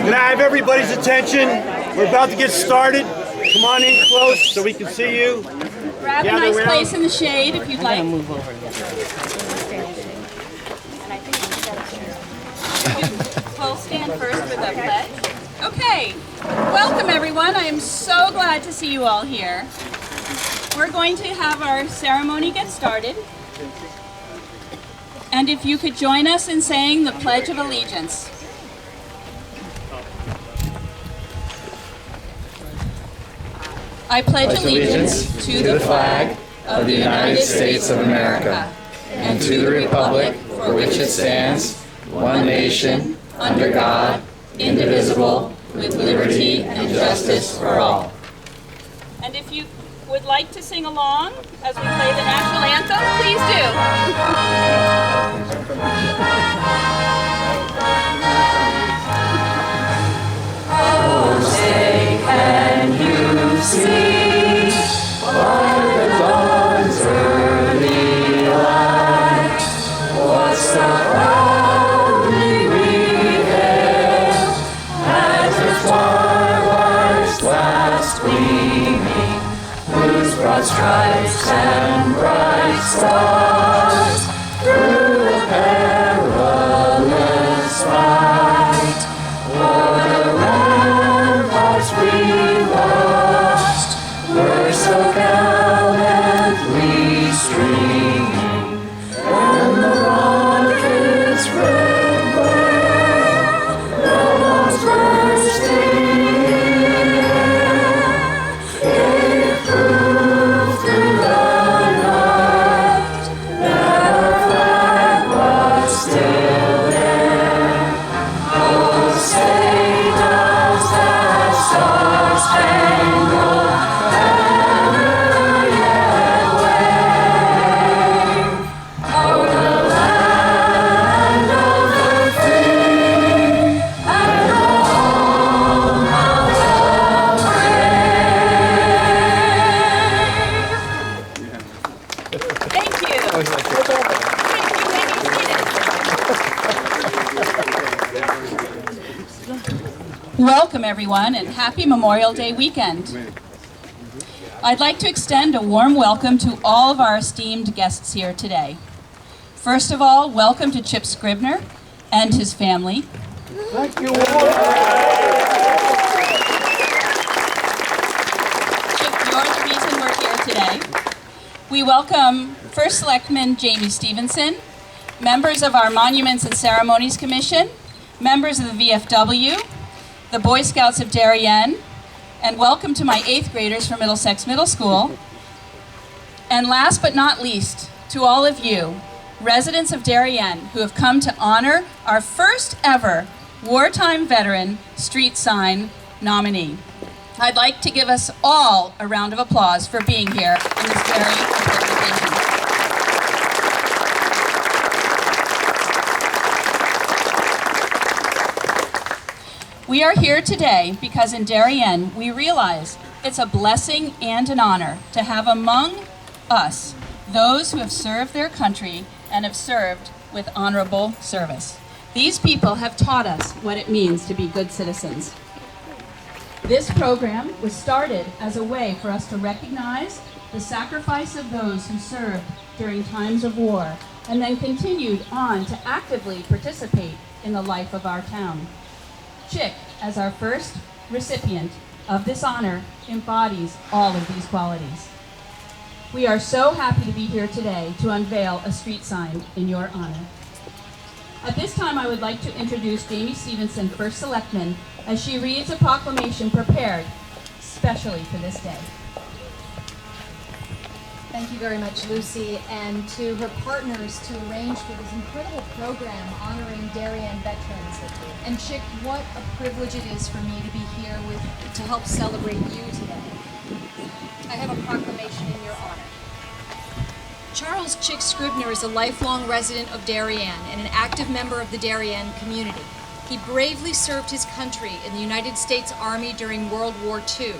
Can I have everybody's attention? We're about to get started. Come on in close so we can see you. Grab a nice place in the shade if you'd like. I'm gonna move over. We'll stand first with the pledge. Okay, welcome everyone. I am so glad to see you all here. We're going to have our ceremony get started. And if you could join us in saying the Pledge of Allegiance. I pledge allegiance to the flag of the United States of America and to the republic for which it stands, one nation, under God, indivisible, with liberty and justice for all. And if you would like to sing along as we play the national anthem, please do. Oh, say, can you see by the dawn's early light what's the proudly we hail as the twilight's last gleaming, whose broad stripes and bright stars through the perilous fight o'er the ramparts we lost were so gallantly streaming, and the rocket's red glare melons bursting gave proof through the night that our flag was still there. Oh, say does that star-spangled banner yet wave o'er the land of the free and the home of the brave? Thank you. Welcome everyone and happy Memorial Day weekend. I'd like to extend a warm welcome to all of our esteemed guests here today. First of all, welcome to Chip Scribner and his family. Thank you. Chip, you're the reason we're here today. We welcome First Selectman Jamie Stevenson, members of our Monuments and Ceremonies Commission, members of the VFW, the Boy Scouts of Darien, and welcome to my 8th graders from Middlesex Middle School. And last but not least, to all of you, residents of Darien, who have come to honor our first ever wartime veteran street sign nominee. I'd like to give us all a round of applause for being here on this very important occasion. We are here today because in Darien we realize it's a blessing and an honor to have among us those who have served their country and have served with honorable service. These people have taught us what it means to be good citizens. This program was started as a way for us to recognize the sacrifice of those who served during times of war and then continued on to actively participate in the life of our town. Chick, as our first recipient of this honor, embodies all of these qualities. We are so happy to be here today to unveil a street sign in your honor. At this time, I would like to introduce Jamie Stevenson, First Selectman, as she reads a proclamation prepared specially for this day. Thank you very much, Lucy, and to her partners to arrange for this incredible program honoring Darien veterans. And Chick, what a privilege it is for me to be here to help celebrate you today. I have a proclamation in your honor. Charles Chick Scribner is a lifelong resident of Darien and an active member of the Darien community. He bravely served his country in the United States Army during World War II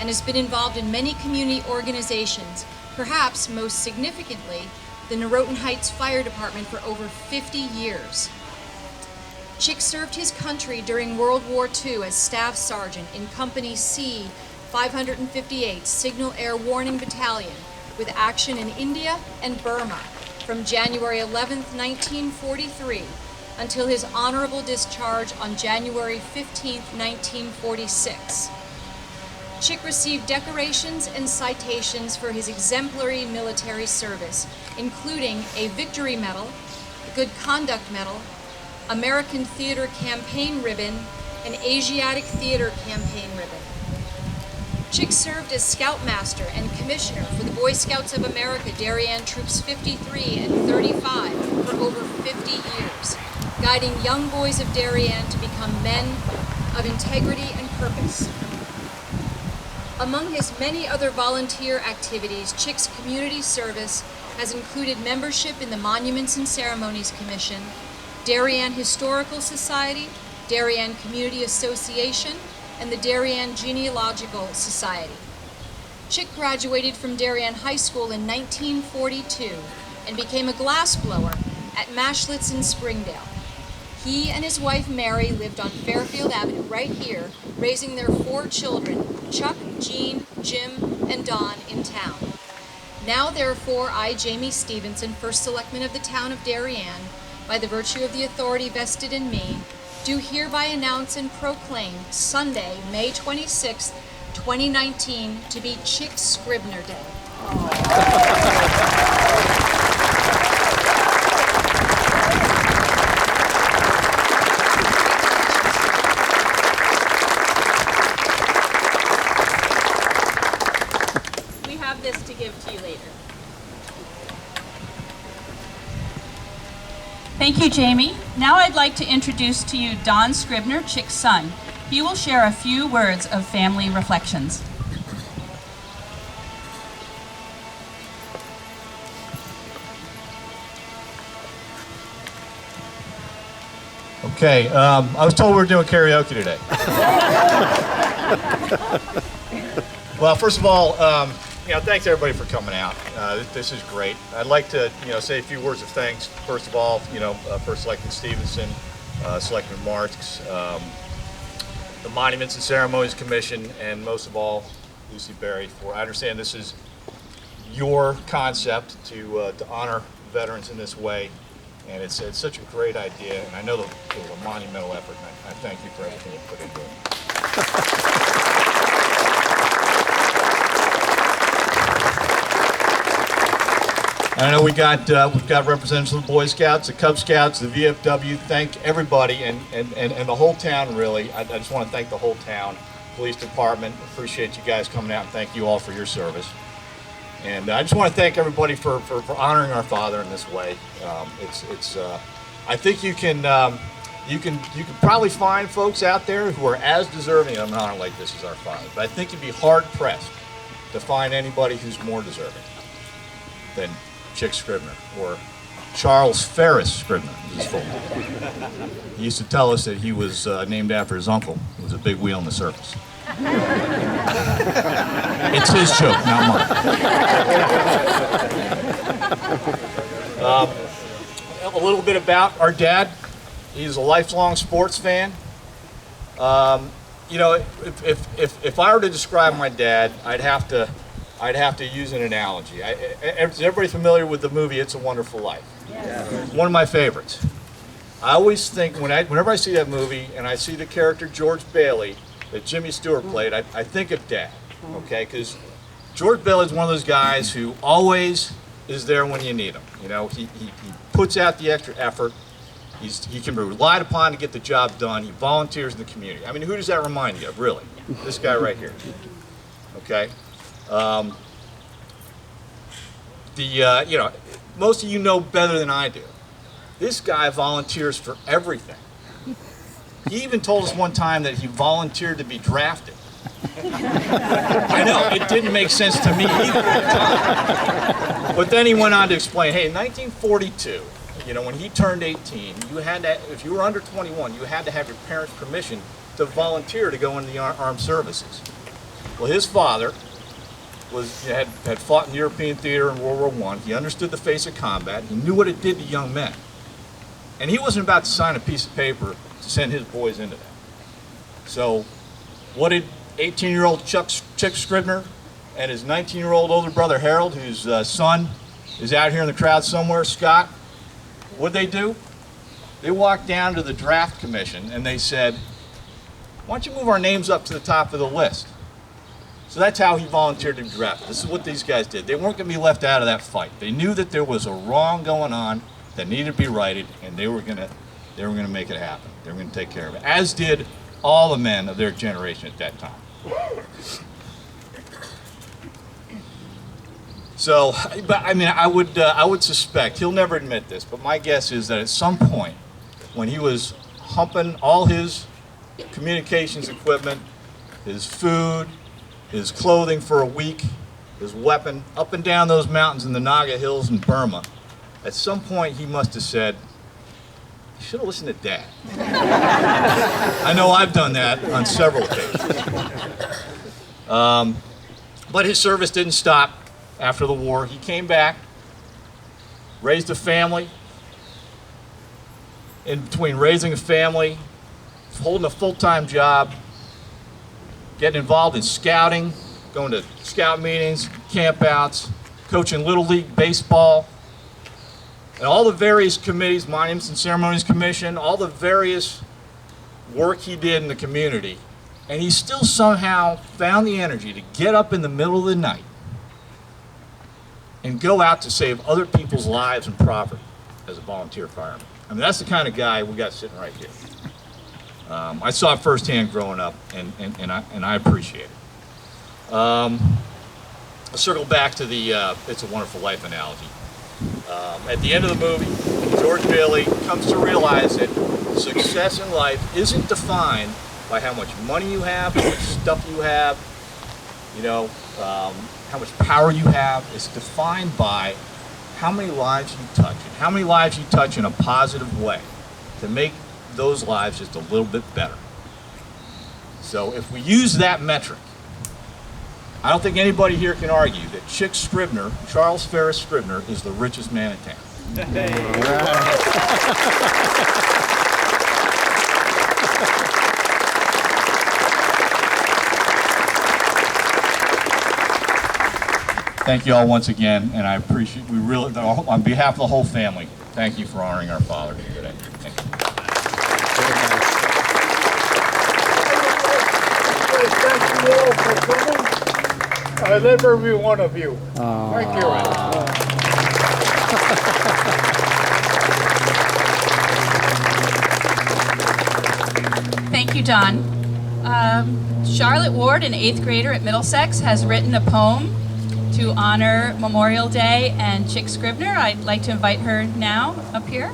and has been involved in many community organizations, perhaps most significantly, the Norotan Heights Fire Department for over 50 years. Chick served his country during World War II as Staff Sergeant in Company C, 558 Signal Air Warning Battalion, with action in India and Burma from January 11, 1943, until his honorable discharge on January 15, 1946. Chick received decorations and citations for his exemplary military service, including a Victory Medal, a Good Conduct Medal, American Theater Campaign Ribbon, and Asiatic Theater Campaign Ribbon. Chick served as Scoutmaster and Commissioner for the Boy Scouts of America Darien Troops 53 and 35 for over 50 years, guiding young boys of Darien to become men of integrity and purpose. Among his many other volunteer activities, Chick's community service has included membership in the Monuments and Ceremonies Commission, Darien Historical Society, Darien Community Association, and the Darien Genealogical Society. Chick graduated from Darien High School in 1942 and became a glassblower at Mashlitz in Springdale. He and his wife Mary lived on Fairfield Avenue right here, raising their 4 children, Chuck, Jean, Jim, and Don, in town. Now therefore I, Jamie Stevenson, First Selectman of the town of Darien, by the virtue of the authority vested in me, do hereby announce and proclaim Sunday, May 26, 2019, to be Chick Scribner Day. We have this to give to you later. Thank you, Jamie. Now I'd like to introduce to you Don Scribner, Chick's son. He will share a few words of family reflections. Okay, I was told we were doing karaoke today. Well, first of all, thanks everybody for coming out. This is great. I'd like to, say a few words of thanks. First of all, First Selectman Stevenson, Selectman Marks, the Monuments and Ceremonies Commission, and most of all, Lucy Berry. I understand this is your concept to honor veterans in this way, and it's such a great idea. And I know that it was a monumental effort. And I thank you for everything you put into it. I know we've got representatives of the Boy Scouts, the Cub Scouts, the VFW. Thank everybody and the whole town, really. I just want to thank the whole town, police department. Appreciate you guys coming out, and thank you all for your service. And I just want to thank everybody for honoring our father in this way. I think you can probably find folks out there who are as deserving of an honor like this as our father. But I think you'd be hard pressed to find anybody who's more deserving than Chick Scribner, or Charles Ferris Scribner is his full name. He used to tell us that he was named after his uncle, who was a big wheel in the circus. It's his joke, not mine. A little bit about our dad. He's a lifelong sports fan. If I were to describe my dad, I'd have to use an analogy. Is everybody familiar with the movie It's a Wonderful Life? Yes. One of my favorites. I always think, whenever I see that movie and I see the character George Bailey that Jimmy Stewart played, I think of Dad, okay? Because George Bailey is one of those guys who always is there when you need him. He puts out the extra effort. He can be relied upon to get the job done. He volunteers in the community. I mean, who does that remind you of, really? This guy right here, okay? Most of you know better than I do. This guy volunteers for everything. He even told us one time that he volunteered to be drafted. I know, it didn't make sense to me either at the time. But then he went on to explain, hey, in 1942, when he turned 18, you had to, if you were under 21, you had to have your parents' permission to volunteer to go into the armed services. Well, his father had fought in the European theater in World War I. He understood the face of combat. He knew what it did to young men. And he wasn't about to sign a piece of paper to send his boys into that. So what did 18-year-old Chick Scribner and his 19-year-old older brother Harold, whose son is out here in the crowd somewhere, Scott, what did they do? They walked down to the draft commission and they said, why don't you move our names up to the top of the list? So that's how he volunteered to be drafted. This is what these guys did. They weren't going to be left out of that fight. They knew that there was a wrong going on that needed to be righted, and they were going to make it happen. They were going to take care of it, as did all the men of their generation at that time. So, but I mean, I would suspect, he'll never admit this, but my guess is that at some point, when he was humping all his communications equipment, his food, his clothing for a week, his weapon, up and down those mountains in the Naga Hills in Burma, at some point he must have said, I should have listened to Dad. I know I've done that on several occasions. But his service didn't stop after the war. He came back, raised a family. In between raising a family, holding a full-time job, getting involved in scouting, going to scout meetings, campouts, coaching Little League baseball, and all the various committees, Monuments and Ceremonies Commission, all the various work he did in the community, and he still somehow found the energy to get up in the middle of the night and go out to save other people's lives and property as a volunteer fireman. I mean, that's the kind of guy we got sitting right here. I saw it firsthand growing up, and I appreciate it. I'll circle back to the It's a Wonderful Life analogy. At the end of the movie, George Bailey comes to realize that success in life isn't defined by how much money you have, how much stuff you have, you know, how much power you have. It's defined by how many lives you touch, and how many lives you touch in a positive way to make those lives just a little bit better. So if we use that metric, I don't think anybody here can argue that Chick Scribner, Charles Ferris Scribner, is the richest man in town. Thank you all once again, and I appreciate, on behalf of the whole family, thank you for honoring our father today. Thank you. Thank you all for coming. I love every one of you. Thank you. Thank you, Don. Charlotte Ward, an 8th grader at Middlesex, has written a poem to honor Memorial Day and Chick Scribner. I'd like to invite her now up here.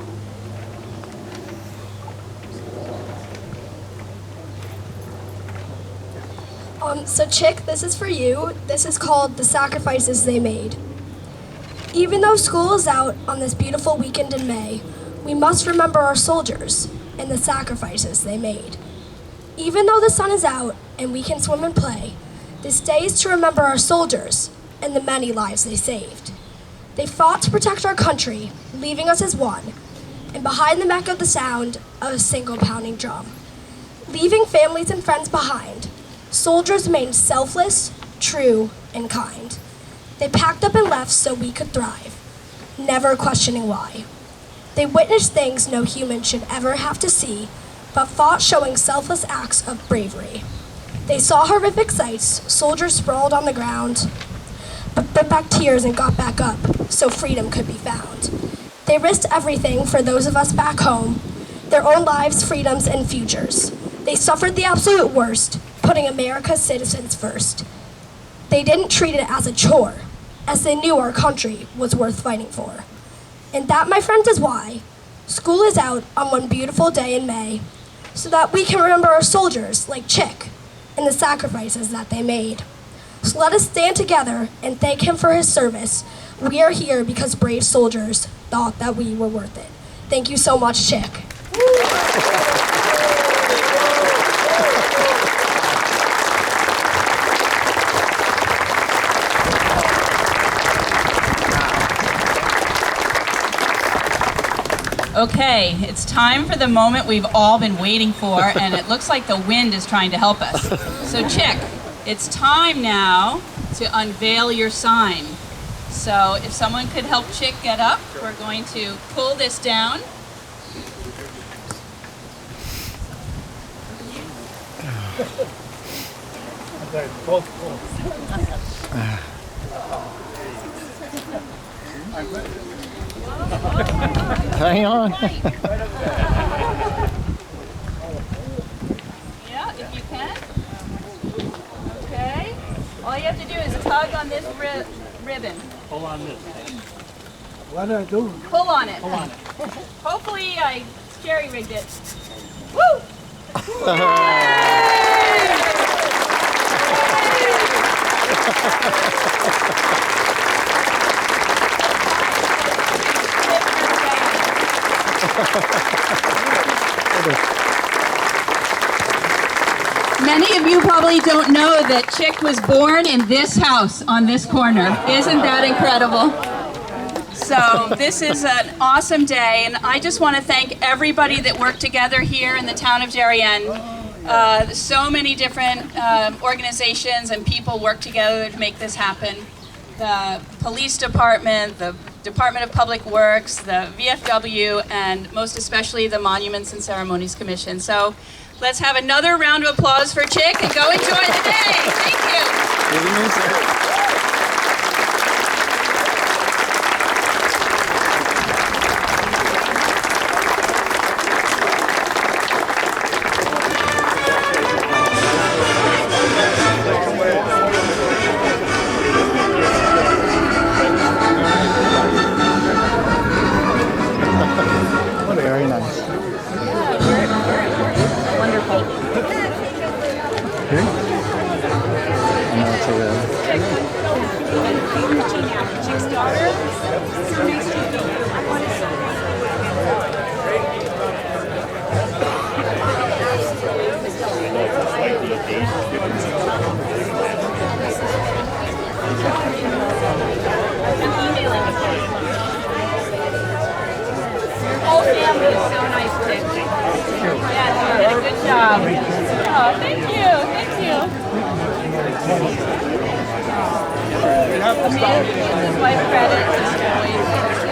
So Chick, this is for you. This is called The Sacrifices They Made. Even though school is out on this beautiful weekend in May, we must remember our soldiers and the sacrifices they made. Even though the sun is out and we can swim and play, this day is to remember our soldiers and the many lives they saved. They fought to protect our country, leaving us as one, and behind them echoed the sound of a single pounding drum. Leaving families and friends behind, soldiers remained selfless, true, and kind. They packed up and left so we could thrive, never questioning why. They witnessed things no human should ever have to see, but fought showing selfless acts of bravery. They saw horrific sights, soldiers sprawled on the ground, but bit back tears and got back up so freedom could be found. They risked everything for those of us back home, their own lives, freedoms, and futures. They suffered the absolute worst, putting America's citizens first. They didn't treat it as a chore, as they knew our country was worth fighting for. And that, my friends, is why school is out on one beautiful day in May, so that we can remember our soldiers like Chick and the sacrifices that they made. So let us stand together and thank him for his service. We are here because brave soldiers thought that we were worth it. Thank you so much, Chick. Okay, it's time for the moment we've all been waiting for, and it looks like the wind is trying to help us. So Chick, it's time now to unveil your sign. So if someone could help Chick get up, we're going to pull this down. Hang on. Yeah, if you can. Okay. All you have to do is tug on this ribbon. Pull on this. What do I do? Pull on it. Pull on it. Hopefully I jerry rigged it. Woo! Many of you probably don't know that Chick was born in this house on this corner. Isn't that incredible? So this is an awesome day, and I just want to thank everybody that worked together here in the town of Darien. So many different organizations and people work together to make this happen. The police department, the Department of Public Works, the VFW, and most especially the Monuments and Ceremonies Commission. So let's have another round of applause for Chick and go enjoy the day. Thank you. Very nice. Wonderful. Here? I know it's a Chick's daughter. So nice to meet you. Whole family is so nice, Chick. Yes, you did a good job. Oh, thank you, thank you. His wife credit is always